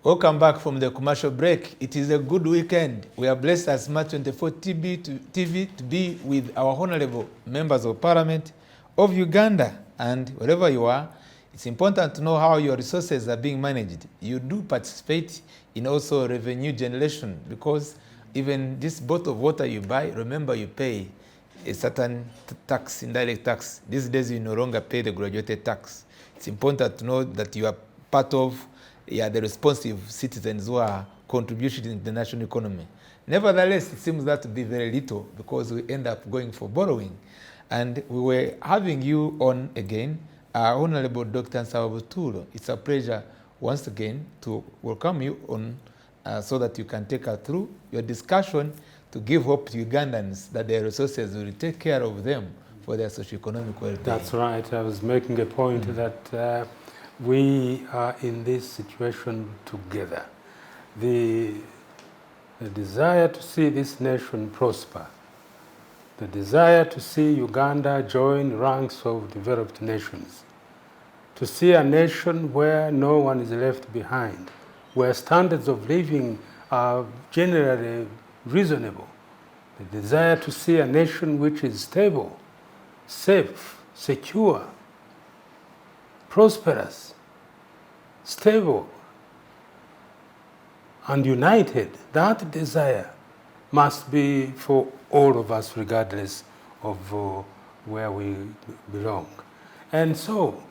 Welcome back from the commercial break. It is a good weekend. We are blessed as March 24 TV to be with our honorable members of parliament of Uganda. And wherever you are, it's important to know how your resources are being managed. You do participate in also revenue generation, because even this bottle of water you buy, remember you pay a certain tax, indirect tax. These days you no longer pay the graduated tax. It's important to know that you are part of the responsive citizens who are contributing to the national economy. Nevertheless, it seems that to be very little, because we end up going for borrowing. And we were having you on again, Honorable Dr. Favour. It's a pleasure once again to welcome you on so that you can take us through your discussion to give hope to Ugandans that their resources will take care of them for their socio-economic well-being. That's right. I was making a point that we are in this situation together. The desire to see this nation prosper, the desire to see Uganda join ranks of developed nations, to see a nation where no one is left behind, where standards of living are generally reasonable, the desire to see a nation which is stable, safe, secure, prosperous, stable, and united. That desire must be for all of us, regardless of where we belong. And so,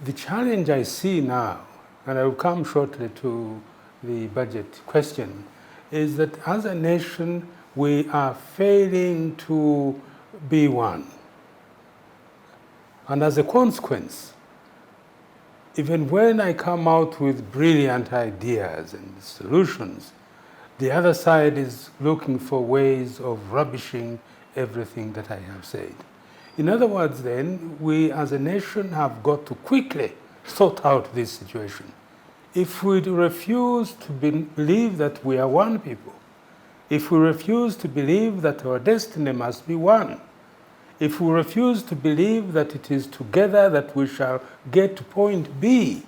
the challenge I see now, and I will come shortly to the budget question, is that as a nation, we are failing to be one. And as a consequence, even when I come out with brilliant ideas and solutions, the other side is looking for ways of rubbishing everything that I have said. In other words, then, we as a nation have got to quickly sort out this situation. If we refuse to believe that we are one people, if we refuse to believe that our destiny must be one, if we refuse to believe that it is together that we shall get to point B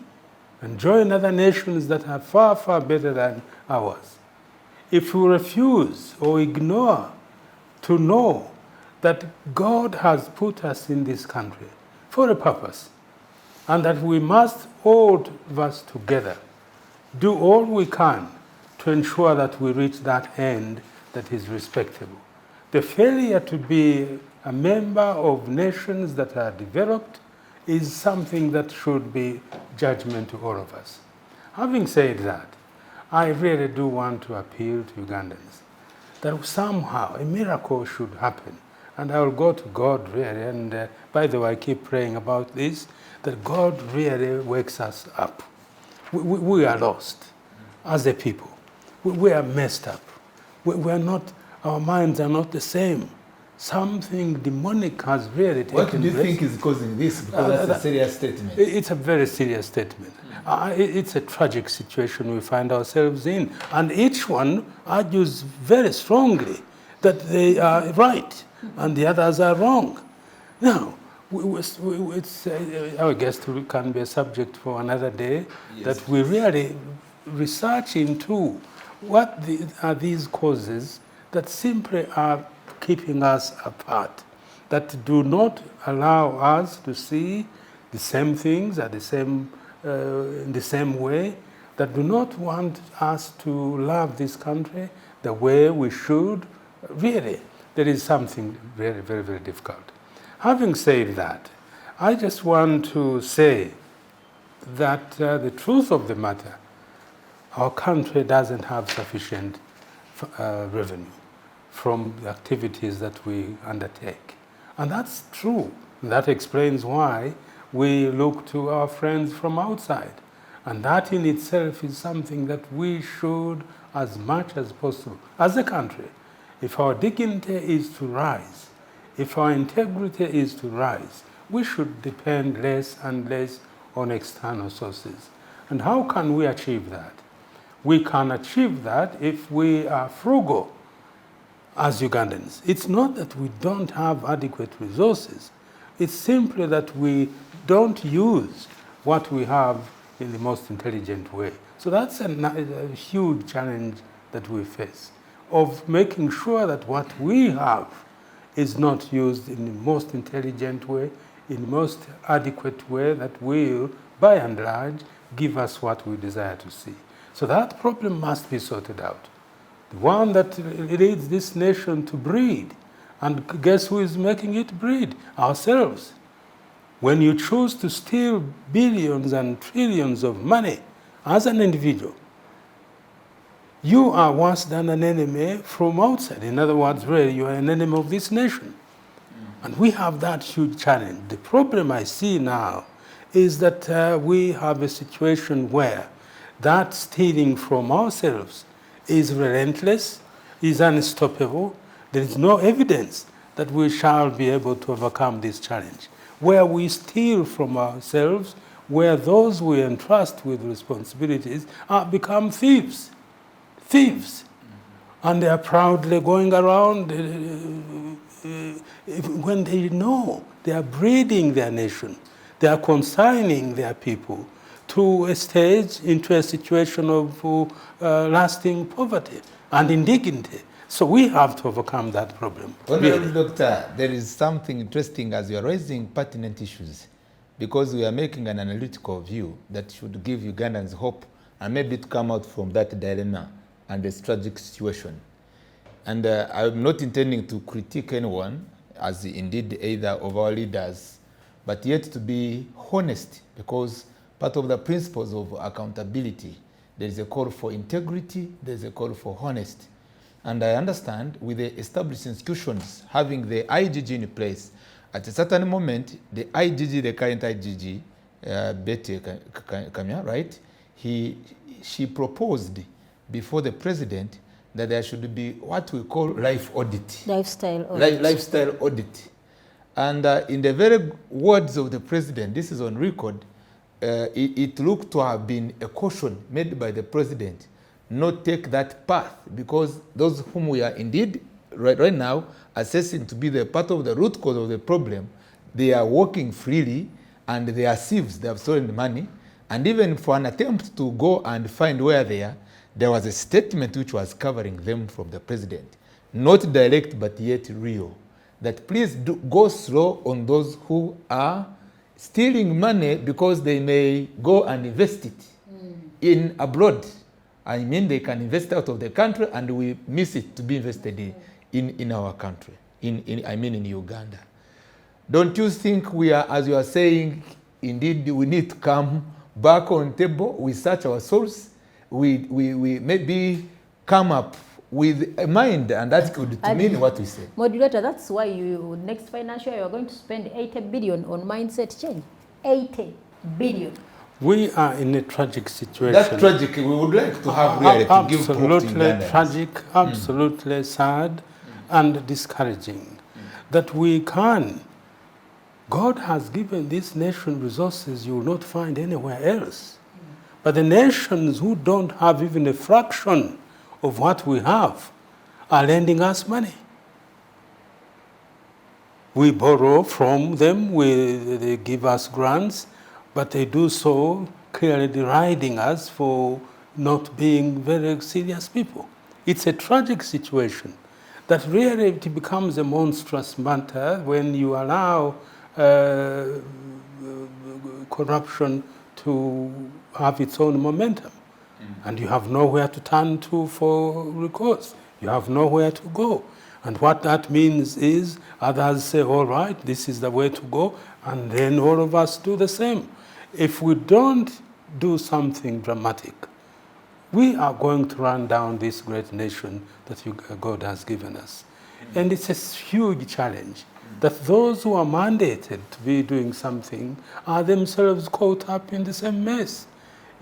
and join other nations that are far, far better than ours, if we refuse or ignore to know that God has put us in this country for a purpose, and that we must, all of us together, do all we can to ensure that we reach that end that is respectable. The failure to be a member of nations that are developed is something that should be judgment to all of us. Having said that, I really do want to appeal to Ugandans that somehow a miracle should happen. And I will go to God really, and by the way, I keep praying about this, that God really wakes us up. We are lost as a people. We are messed up. We are not, our minds are not the same. Something demonic has really taken place. What do you think is causing this? Because that's a serious statement. It's a very serious statement. It's a tragic situation we find ourselves in. And each one argues very strongly that they are right and the others are wrong. Now, I guess it can be a subject for another day, yes, that we really research into what are these causes that simply are keeping us apart, that do not allow us to see the same things at the same, in the same way, that do not want us to love this country the way we should. Really, there is something very, very, very difficult. Having said that, I just want to say that the truth of the matter, our country doesn't have sufficient revenue from the activities that we undertake. And that's true. That explains why we look to our friends from outside. And that in itself is something that we should, as much as possible, as a country, if our dignity is to rise, if our integrity is to rise, we should depend less and less on external sources. And how can we achieve that? We can achieve that if we are frugal as Ugandans. It's not that we don't have adequate resources. It's simply that we don't use what we have in the most intelligent way. So that's a huge challenge that we face, of making sure that what we have is not used in the most intelligent way, in the most adequate way that will, by and large, give us what we desire to see. So that problem must be sorted out. The one that leads this nation to breed. And guess who is making it breed? Ourselves. When you choose to steal billions and trillions of money as an individual, you are worse than an enemy from outside. In other words, really, you are an enemy of this nation. And we have that huge challenge. The problem I see now is that we have a situation where that stealing from ourselves is relentless, is unstoppable. There is no evidence that we shall be able to overcome this challenge. Where we steal from ourselves, where those we entrust with responsibilities become thieves. Thieves. And they are proudly going around when they know they are breeding their nation. They are consigning their people to a stage, into a situation of lasting poverty and indignity. So we have to overcome that problem. Honorable Doctor, there is something interesting as you are raising pertinent issues, because we are making an analytical view that should give Ugandans hope and maybe to come out from that dilemma and this tragic situation. And I'm not intending to critique anyone, as indeed either of our leaders, but yet to be honest, because part of the principles of accountability, there is a call for integrity, there is a call for honesty. And I understand with the established institutions having the IGG in place, at a certain moment, the IGG, the current IGG, Betty Kamya, right? She proposed before the president that there should be what we call life audit. Lifestyle audit. Lifestyle audit. And in the very words of the president, this is on record, it looked to have been a caution made by the president not take that path, because those whom we are indeed right now assessing to be the part of the root cause of the problem, they are walking freely and they are thieves, they have stolen money. And even for an attempt to go and find where they are, there was a statement which was covering them from the president. Not direct, but yet real. That please go slow on those who are stealing money because they may go and invest it in abroad. I mean, they can invest out of the country and we miss it to be invested in our country, I mean in Uganda. Don't you think we are, as you are saying, indeed we need to come back on table, we search our souls, we maybe come up with a mind and attitude to mean what we say. Modulator, that's why you, next financial year, you are going to spend 80 billion on mindset change. 80 billion. We are in a tragic situation. That's tragic. We would like to have really to give hope to absolutely tragic, absolutely sad and discouraging that we can. God has given this nation resources you will not find anywhere else. But the nations who don't have even a fraction of what we have are lending us money. We borrow from them, they give us grants, but they do so clearly deriding us for not being very serious people. It's a tragic situation that really it becomes a monstrous matter when you allow corruption to have its own momentum. And you have nowhere to turn to for recourse. You have nowhere to go. And what that means is others say, all right, this is the way to go, and then all of us do the same. If we don't do something dramatic, we are going to run down this great nation that God has given us. And it's a huge challenge that those who are mandated to be doing something are themselves caught up in the same mess.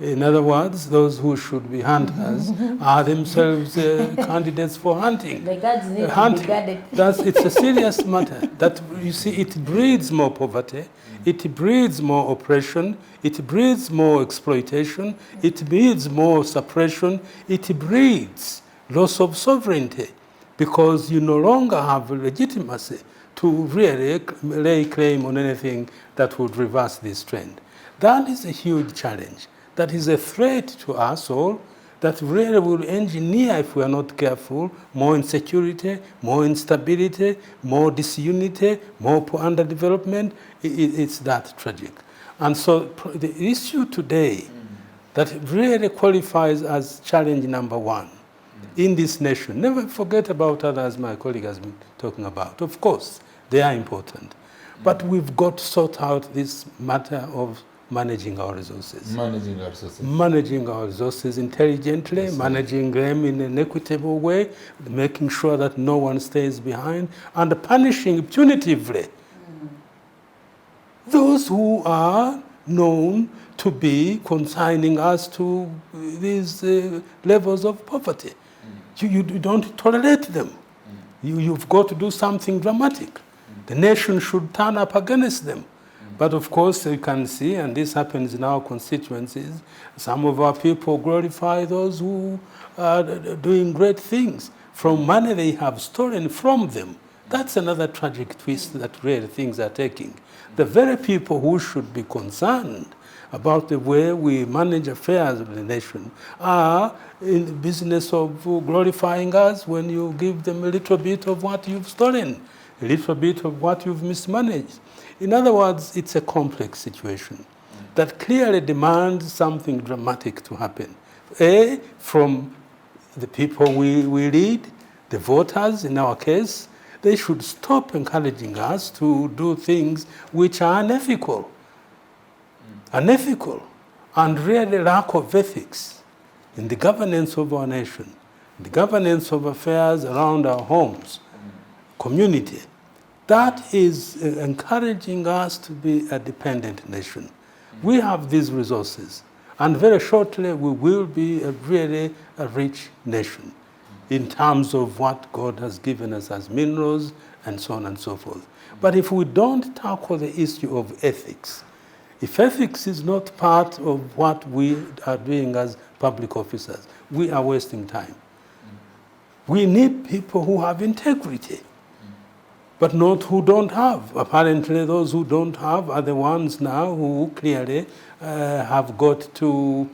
In other words, those who should be hunters are themselves candidates for hunting. The guards need to be guarded. It's a serious matter. That, you see, it breeds more poverty, it breeds more oppression, it breeds more exploitation, it breeds more suppression, it breeds loss of sovereignty, because you no longer have legitimacy to really lay claim on anything that would reverse this trend. That is a huge challenge that is a threat to us all, that really will engineer, if we are not careful, more insecurity, more instability, more disunity, more underdevelopment. It's that tragic. And so the issue today that really qualifies as challenge number one in this nation, never forget about others my colleague has been talking about. Of course, they are important. But we've got to sort out this matter of managing our resources. Managing our resources. Managing our resources intelligently, Yes, managing them in an equitable way, making sure that no one stays behind, and punishing punitively those who are known to be consigning us to these levels of poverty. You don't tolerate them. You've got to do something dramatic. The nation should turn up against them. But of course, you can see, and this happens in our constituencies, some of our people glorify those who are doing great things from money they have stolen from them. That's another tragic twist that really things are taking. The very people who should be concerned about the way we manage affairs of the nation are in the business of glorifying us when you give them a little bit of what you've stolen, a little bit of what you've mismanaged. In other words, it's a complex situation that clearly demands something dramatic to happen. A, from the people we lead, the voters in our case, they should stop encouraging us to do things which are unethical, and really lack of ethics in the governance of our nation, the governance of affairs around our homes, community. That is encouraging us to be a dependent nation. We have these resources, and very shortly we will be really a rich nation in terms of what God has given us as minerals and so on and so forth. But if we don't tackle the issue of ethics, if ethics is not part of what we are doing as public officers, we are wasting time. We need people who have integrity, but not who don't have. Apparently, those who don't have are the ones now who clearly have got to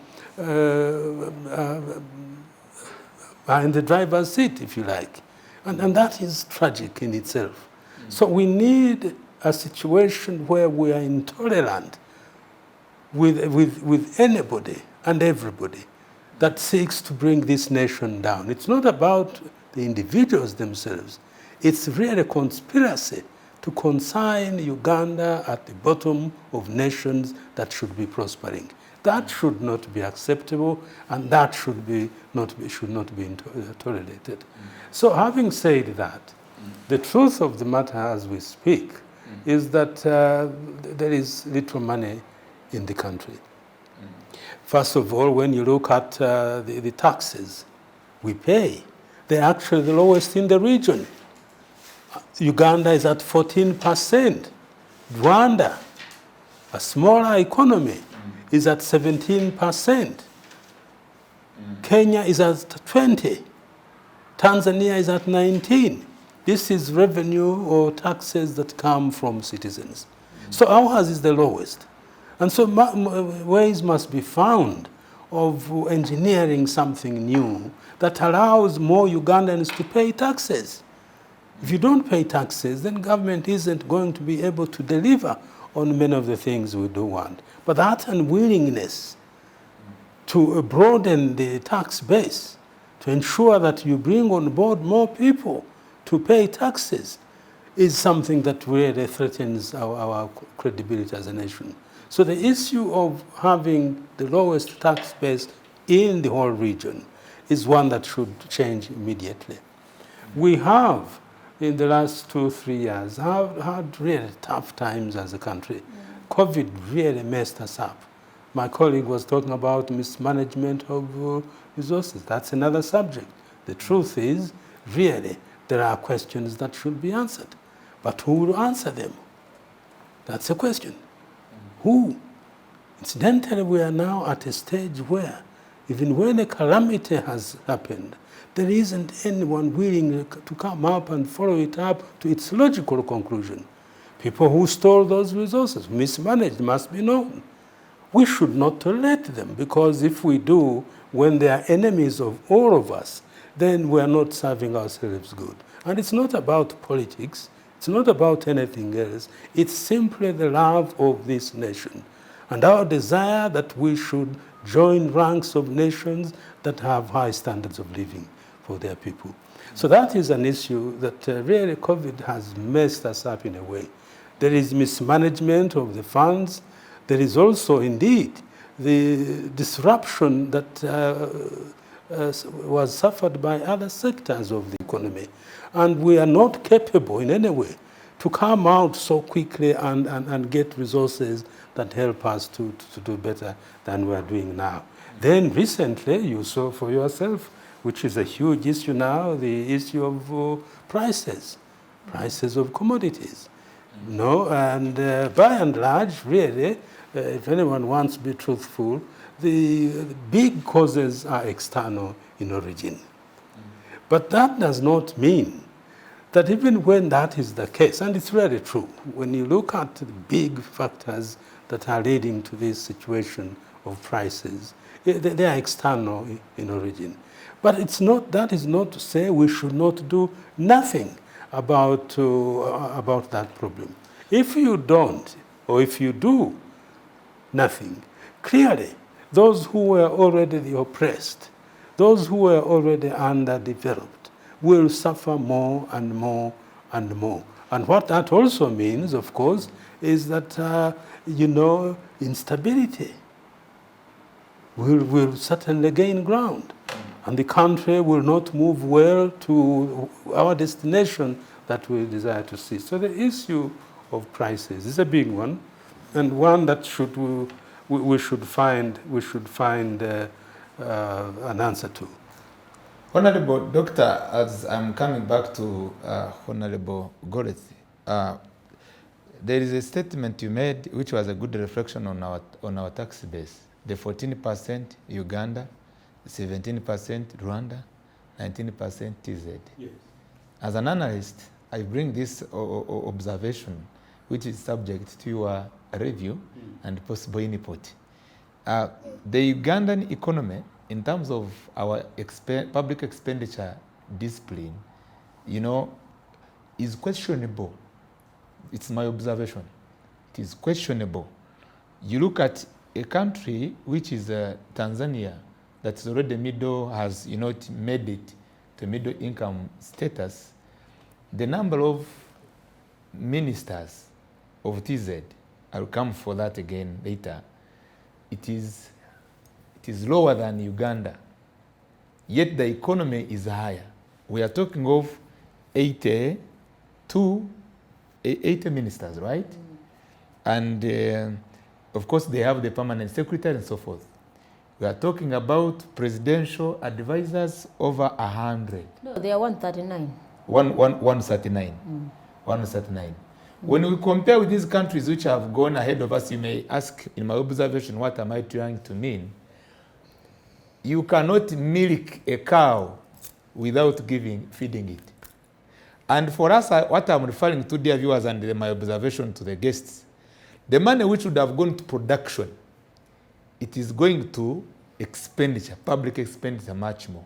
are in the driver's seat, if you like. And that is tragic in itself. So we need a situation where we are intolerant with anybody and everybody that seeks to bring this nation down. It's not about the individuals themselves. It's really a conspiracy to consign Uganda at the bottom of nations that should be prospering. That should not be acceptable, and that should not be tolerated. So having said that, the truth of the matter as we speak is that there is little money in the country. First of all, when you look at the taxes we pay, they're actually the lowest in the region. Uganda is at 14%. Rwanda, a smaller economy, is at 17%. Kenya is at 20%. Tanzania is at 19%. This is revenue or taxes that come from citizens. So ours is the lowest. And so ways must be found of engineering something new that allows more Ugandans to pay taxes. If you don't pay taxes, then government isn't going to be able to deliver on many of the things we do want. But that unwillingness to broaden the tax base, to ensure that you bring on board more people to pay taxes, is something that really threatens our credibility as a nation. So the issue of having the lowest tax base in the whole region is one that should change immediately. We have, in the last 2-3 years, have had really tough times as a country. COVID really messed us up. My colleague was talking about mismanagement of resources. That's another subject. The truth is, really, there are questions that should be answered. But who will answer them? That's a question. Who? Incidentally, we are now at a stage where, even when a calamity has happened, there isn't anyone willing to come up and follow it up to its logical conclusion. People who stole those resources, mismanaged, must be known. we should not tolerate them, because if we do, when they are enemies of all of us, then we are not serving ourselves good. And it's not about politics. It's not about anything else. It's simply the love of this nation and our desire that we should join ranks of nations that have high standards of living for their people. So that is an issue that really COVID has messed us up in a way. There is mismanagement of the funds. There is also, indeed, the disruption that was suffered by other sectors of the economy. And we are not capable in any way to come out so quickly and get resources that help us to do better than we are doing now. Then recently, you saw for yourself, which is a huge issue now, the issue of prices of commodities. No, and by and large, really, if anyone wants to be truthful, the big causes are external in origin. But that does not mean that even when that is the case, and it's really true, when you look at the big factors that are leading to this situation of prices, they are external in origin. But it's not, that is not to say we should not do nothing about that problem. If you don't, or if you do nothing, clearly those who were already the oppressed, those who were already underdeveloped, will suffer more and more and more. And what that also means, of course, is that, instability will certainly gain ground. And the country will not move well to our destination that we desire to see. So the issue of prices is a big one, and one that we should find an answer to. Honorable Doctor, as I'm coming back to Honorable Goreth, there is a statement you made which was a good reflection on our tax base. The 14% Uganda, 17% Rwanda, 19% TZ. Yes. As an analyst, I bring this observation, which is subject to your review and possible input. The Ugandan economy, in terms of our public expenditure discipline, is questionable. It's my observation. It is questionable. You look at a country which is Tanzania, that's already has made it to middle income status. The number of ministers of TZ, I'll come for that again later, it is lower than Uganda, yet the economy is higher. We are talking of 80 ministers, right? And of course they have the permanent secretary and so forth. We are talking about presidential advisors over 100. No, they are 139. 139. 139. When we compare with these countries which have gone ahead of us, you may ask, in my observation, what am I trying to mean? You cannot milk a cow without feeding it. And for us, what I'm referring to, dear viewers, and my observation to the guests, the money which would have gone to production, it is going to expenditure, public expenditure much more.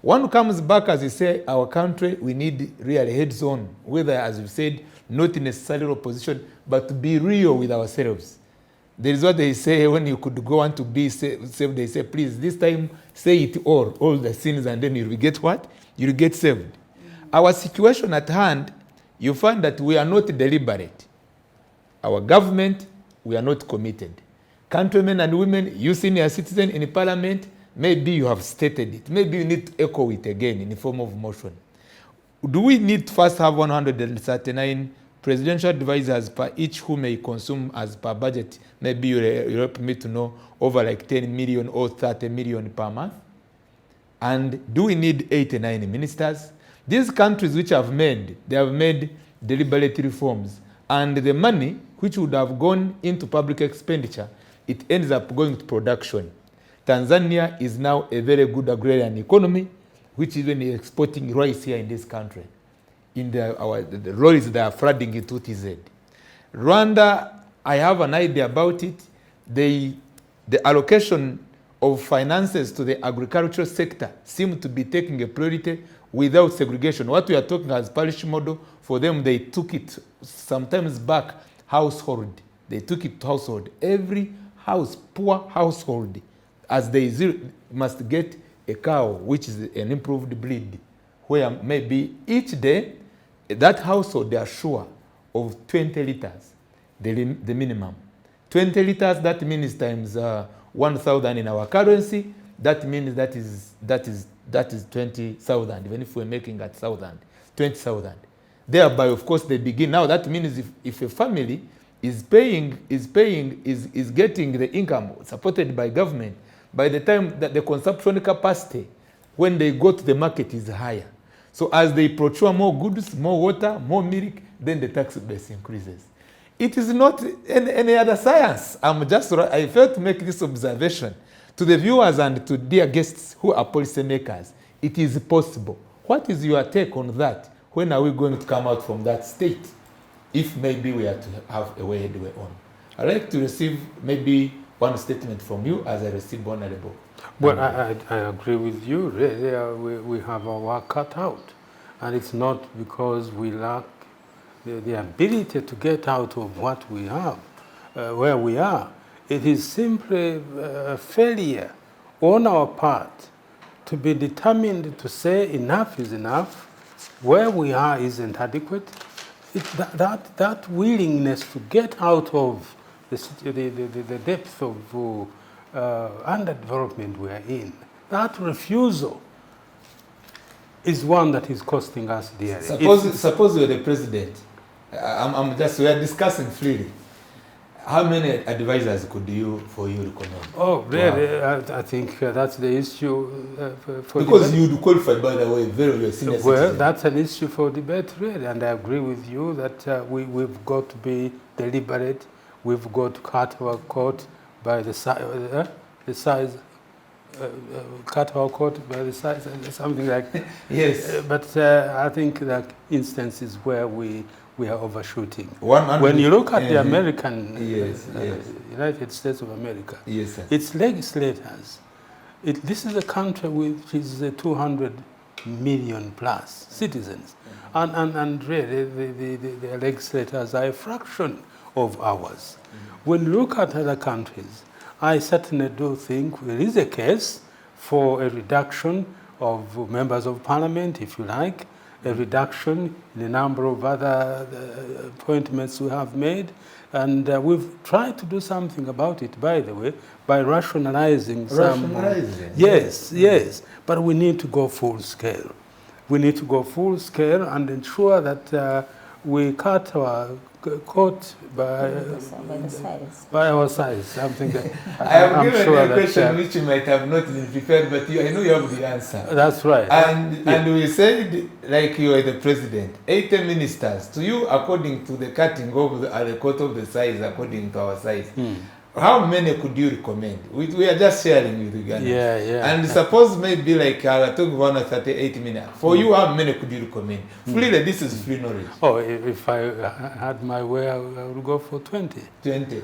One comes back, as you say, our country, we need real heads on, whether, as you said, not necessarily opposition, but to be real with ourselves. There is what they say when you could go on to be saved, they say, please, this time say it all the sins, and then you'll get what? You'll get saved. Our situation at hand, you find that we are not deliberate. Our government, we are not committed. Countrymen and women, you senior citizen in parliament, maybe you have stated it. Maybe you need to echo it again in the form of motion. Do we need to first have 139 presidential advisors per each who may consume as per budget? Maybe you help me to know over like 10 million or 30 million per month. And do we need 89 ministers? These countries which have made deliberate reforms, and the money which would have gone into public expenditure, it ends up going to production. Tanzania is now a very good agrarian economy, which is even exporting rice here in this country. In the lorries that are flooding into TZ. Rwanda, I have an idea about it. the allocation of finances to the agricultural sector seem to be taking a priority without segregation. What we are talking as parish model, for them, they took it sometimes back household. They took it to household. Every house, poor household, as they must get a cow, which is an improved breed, where maybe each day, that household, they are sure of 20 liters, the minimum. 20 liters, that means times 1,000 in our currency, that means that is 20,000, even if we're making at 1,000, 20,000. Thereby, of course, they begin. Now, that means if a family is getting the income supported by government, by the time that the consumption capacity, when they go to the market, is higher. So as they procure more goods, more water, more milk, then the tax base increases. It is not any other science. I failed to make this observation to the viewers and to dear guests who are policymakers. It is possible. What is your take on that? When are we going to come out from that state? If maybe we are to have a headway on. I'd like to receive maybe one statement from you as I receive Honorable. Well, I agree with you. Really, we have our work cut out. And it's not because we lack the ability to get out of what we have, where we are. It is simply a failure on our part to be determined to say enough is enough, where we are isn't adequate. That willingness to get out of the depth of underdevelopment we are in, that refusal is one that is costing us dearly. Suppose you're the president. We are discussing freely. How many advisors could you recommend? Oh, really? I think that's the issue for because debate. you qualify, by the way, very senior Well, citizen. that's an issue for debate, really, and I agree with you that we've got to be deliberate. We've got to cut our coat by the size. Cut our coat by the size, something like that. Yes. But I think that instances where we are overshooting. When you look at the American United States of America, yes, sir. its legislators, this is a country which is 200 million plus citizens, and really the legislators are a fraction of ours. When you look at other countries, I certainly do think there is a case for a reduction of members of parliament, if you like, a reduction in the number of other appointments we have made. And we've tried to do something about it, by the way, by rationalizing some... Yes. But we need to go full scale. We need to go full scale and ensure that we cut our coat by our size, something that I have given sure a question which you might have not been prepared, but I know you have the answer. That's right. And we said, like you are the president, 80 ministers. To you, according to the cutting of the coat of the size, according to our size, how many could you recommend? We are just sharing with Ugandans. Yeah. And suppose maybe like I took 138 minutes. For you, how many could you recommend? Freely, this is free knowledge. Oh, if I had my way, I would go for 20. 20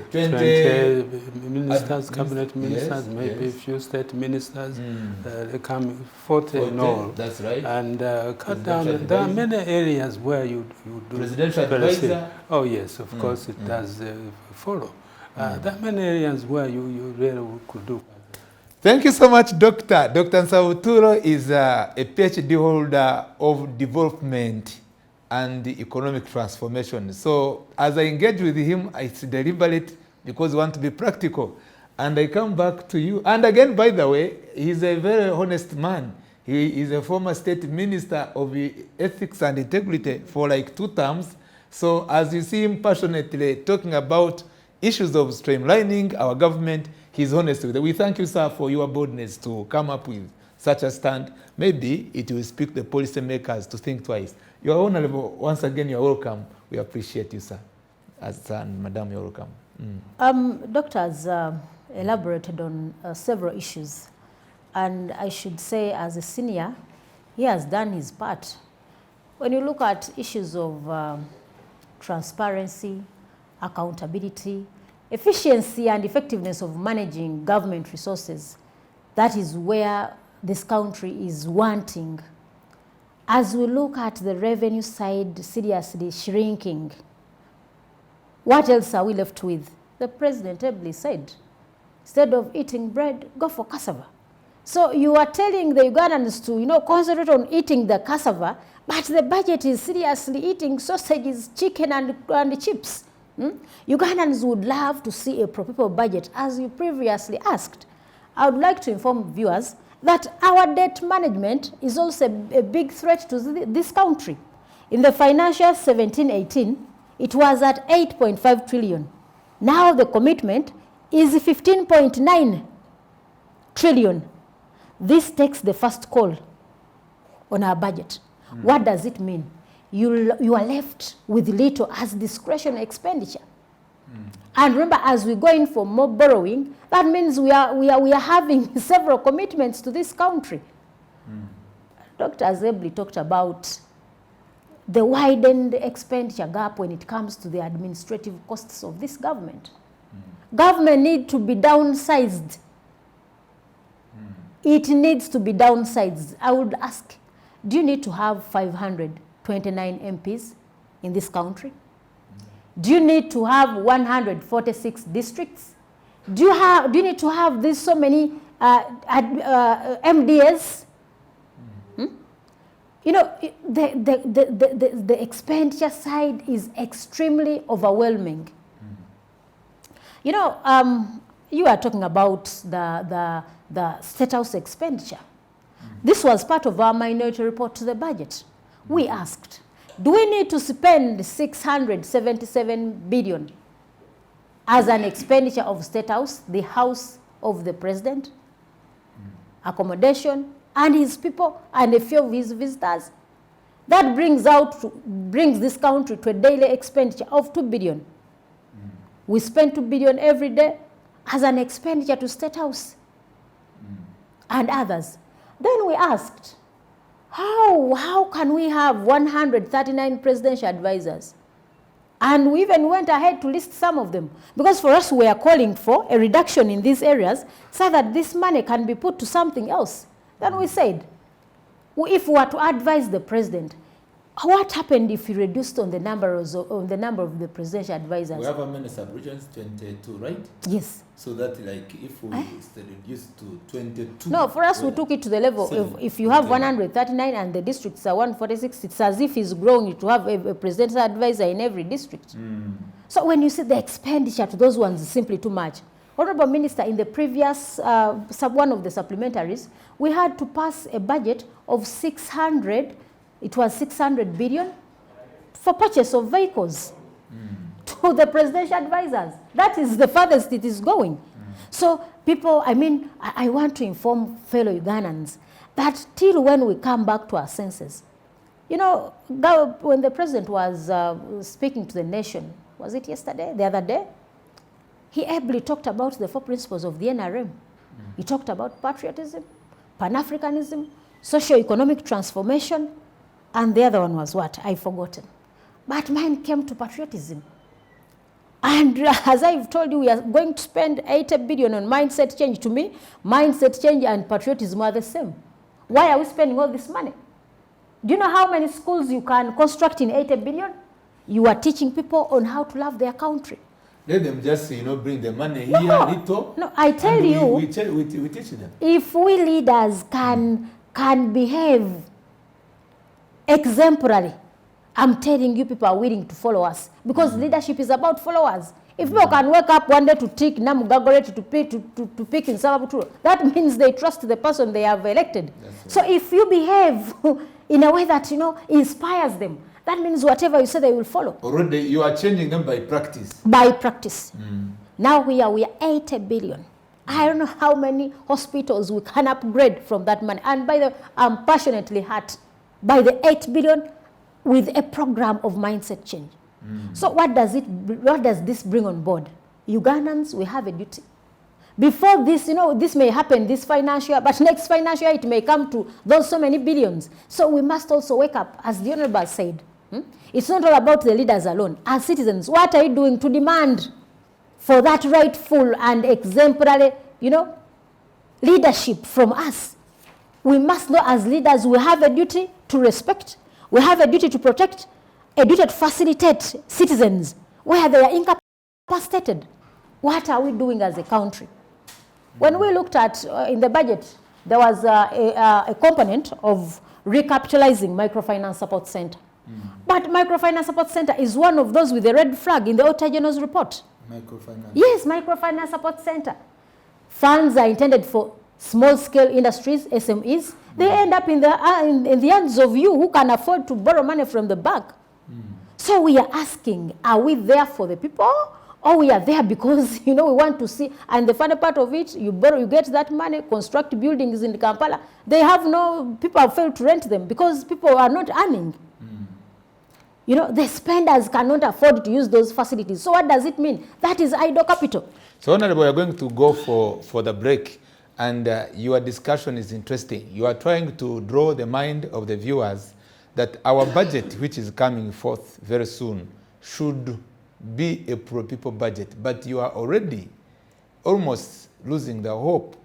ministers, cabinet ministers, maybe a few state ministers. They come 40 in all. That's right. And cut down. There are many areas where you do. Presidential advisor? Oh, yes, of course it does follow. There are many areas where you really could do. Thank you so much, Doctor. Dr. Nsawuturo is a PhD holder of development and economic transformation. So as I engage with him, it's deliberate because we want to be practical. And I come back to you. And again, by the way, he's a very honest man. He is a former state minister of ethics and integrity for like 2 terms. So as you see him passionately talking about issues of streamlining our government, he's honest with it. We thank you, sir, for your boldness to come up with such a stand. Maybe it will speak the policymakers to think twice. You are honorable. Once again, you are welcome. We appreciate you, sir. Sir and madam, you're welcome. Doctor has elaborated on several issues. And I should say, as a senior, he has done his part. When you look at issues of transparency, accountability, efficiency and effectiveness of managing government resources, that is where this country is wanting. As we look at the revenue side seriously shrinking, what else are we left with? The president ably said, instead of eating bread, go for cassava. So you are telling the Ugandans to, concentrate on eating the cassava, but the budget is seriously eating sausages, chicken, and chips. Ugandans would love to see a pro-people budget, as you previously asked. I would like to inform viewers that our debt management is also a big threat to this country. In the financial 17-18, it was at 8.5 trillion. Now the commitment is 15.9 trillion. This takes the first call on our budget. What does it mean? You are left with little as discretionary expenditure. And remember, as we go in for more borrowing, that means we are having several commitments to this country. Dr. Azebli talked about the widened expenditure gap when it comes to the administrative costs of this government. Government needs to be downsized. It needs to be downsized. I would ask, do you need to have 529 MPs in this country? Do you need to have 146 districts? Do you need to have this so many MDS? The expenditure side is extremely overwhelming. You are talking about the State House expenditure. This was part of our minority report to the budget. We asked, do we need to spend 677 billion as an expenditure of State House, the house of the president, accommodation, and his people, and a few of his visitors? That brings this country to a daily expenditure of 2 billion. We spend 2 billion every day as an expenditure to State House and others. Then we asked, how can we have 139 presidential advisors? And we even went ahead to list some of them. Because for us, we are calling for a reduction in these areas so that this money can be put to something else. Then we said, if we were to advise the president, what happened if he reduced on the number of the presidential advisors? We have how many sub-regions? 22, right? Yes. So that if we reduce to 22. No, for us, we took it to the level of, if you have 139 and the districts are 146, it's as if he's growing to have a presidential advisor in every district. So when you see the expenditure to those ones is simply too much. Honorable Minister, in the previous, one of the supplementaries, we had to pass a budget of 600 billion for purchase of vehicles to the presidential advisors. That is the farthest it is going. So people, I want to inform fellow Ugandans that till when we come back to our senses, when the president was speaking to the nation, was it yesterday, the other day? He ably talked about the 4 principles of the NRM. He talked about patriotism, Pan-Africanism, socio-economic transformation, and the other one was what? I've forgotten. But mine came to patriotism. And as I've told you, we are going to spend 80 billion on mindset change. To me, mindset change and patriotism are the same. Why are we spending all this money? Do you know how many schools you can construct in 80 billion? You are teaching people on how to love their country. Let them just, bring the money here, little. No, I tell you, we teach them. If we leaders can behave exemplarily, I'm telling you, people are willing to follow us. Because leadership is about followers. If people can wake up one day to tick Namugagoreti to pick in Sababuturo, that means they trust the person they have elected. That's so right. If you behave in a way that, inspires them, that means whatever you say, they will follow. Already, you are changing them by practice. By practice. Now we are 80 billion. I don't know how many hospitals we can upgrade from that money. And by the way, I'm passionately hurt by the 8 billion with a program of mindset change. So what does this bring on board? Ugandans, we have a duty. Before this, this may happen this financial year, but next financial year it may come to those so many billions. So we must also wake up, as the Honorable said. It's not all about the leaders alone. As citizens, what are you doing to demand for that rightful and exemplary, leadership from us. We must know as leaders we have a duty to respect, we have a duty to protect, a duty to facilitate citizens where they are incapacitated. What are we doing as a country? When we looked at, in the budget, there was a component of recapitalizing Microfinance Support Center. But Microfinance Support Center is one of those with a red flag in the Auditor General's report. Microfinance. Yes, Microfinance Support Center. Funds are intended for small-scale industries, SMEs. They end up in the hands of you who can afford to borrow money from the bank. So we are asking, are we there for the people? Or we are there because, we want to see, and the funny part of it, you get that money, construct buildings in Kampala. People have failed to rent them because people are not earning. The spenders cannot afford to use those facilities. So what does it mean? That is idle capital. So Honorable, we are going to go for the break, and your discussion is interesting. You are trying to draw the mind of the viewers that our budget, which is coming forth very soon, should be a pro-people budget, but you are already almost losing the hope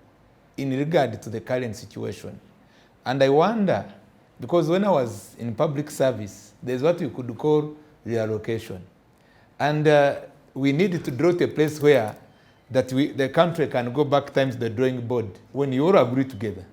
in regard to the current situation. And I wonder, because when I was in public service, there's what we could call reallocation. And we needed to draw to a place where the country can go back times to the drawing board when you all agree together,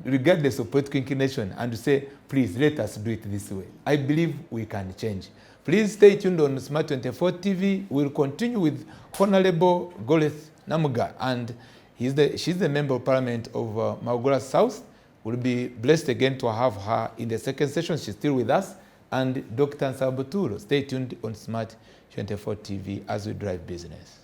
regardless of political inclination, and to say, please, let us do it this way. I believe we can change. Please stay tuned on Smart 24 TV. We'll continue with Honorable Goleth Namuga, and she's the Member of Parliament of Maugula South. We'll be blessed again to have her in the second session. She's still with us. And Dr. Nsabuturo. Stay tuned on Smart 24 TV as we drive business.